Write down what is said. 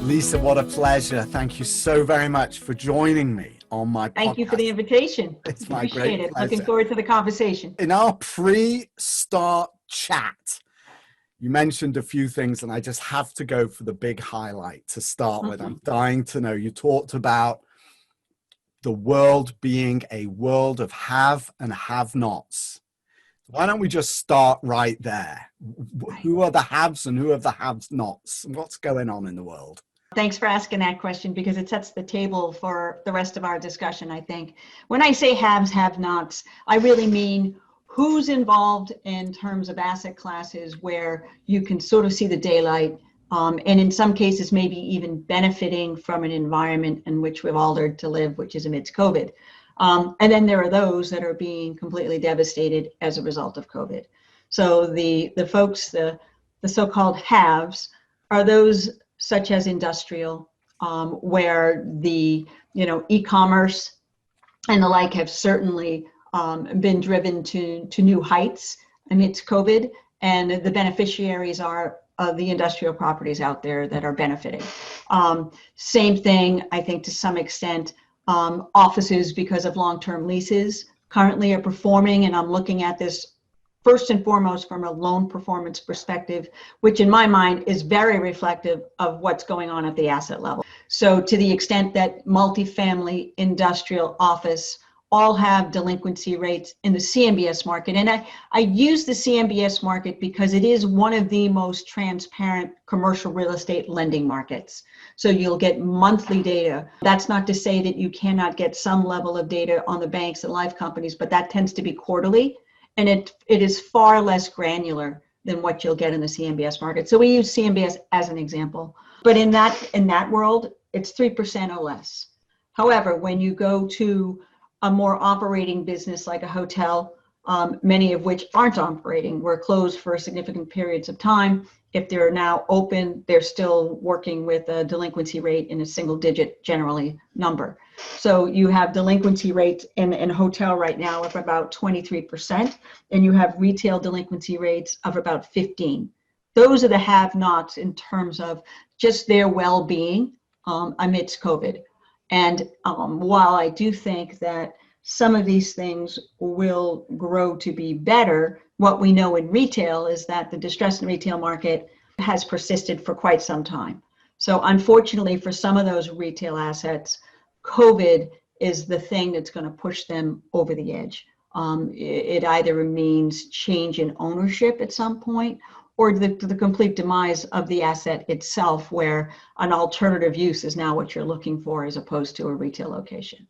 Lisa, what a pleasure. Thank you so very much for joining me on my podcast. Thank you for the invitation. It's my Appreciate great it. pleasure. Looking forward to the conversation. In our pre-start chat, you mentioned a few things, and I just have to go for the big highlight to start with. I'm dying to know. You talked about the world being a world of have and have-nots. Why don't we just start right there? Who are the haves and who are the have-nots? What's going on in the world? Thanks for asking that question, because it sets the table for the rest of our discussion, I think. When I say haves, have-nots, I really mean who's involved in terms of asset classes where you can sort of see the daylight, and in some cases maybe even benefiting from an environment in which we've all learned to live, which is amidst COVID. And then there are those that are being completely devastated as a result of COVID. So the folks, the so-called haves, are those such as industrial, where the e-commerce and the like have certainly been driven to new heights amidst COVID, and the beneficiaries are the industrial properties out there that are benefiting. Same thing, I think, to some extent. Offices, because of long-term leases, currently are performing, and I'm looking at this first and foremost from a loan performance perspective, which in my mind is very reflective of what's going on at the asset level. So to the extent that multifamily, industrial, office all have delinquency rates in the CMBS market. And I use the CMBS market because it is one of the most transparent commercial real estate lending markets. So you'll get monthly data. That's not to say that you cannot get some level of data on the banks and life companies, but that tends to be quarterly. And it is far less granular than what you'll get in the CMBS market. So we use CMBS as an example. But in that world, it's 3% or less. However, when you go to a more operating business like a hotel, many of which aren't operating, were closed for significant periods of time. If they're now open, they're still working with a delinquency rate in a single digit generally number. So you have delinquency rates in a hotel right now of about 23%, and you have retail delinquency rates of about 15%. Those are the have-nots in terms of just their well-being amidst COVID. And while I do think that some of these things will grow to be better, what we know in retail is that the distress in the retail market has persisted for quite some time. So unfortunately, for some of those retail assets, COVID is the thing that's going to push them over the edge. It either means change in ownership at some point, or the complete demise of the asset itself, where an alternative use is now what you're looking for as opposed to a retail location.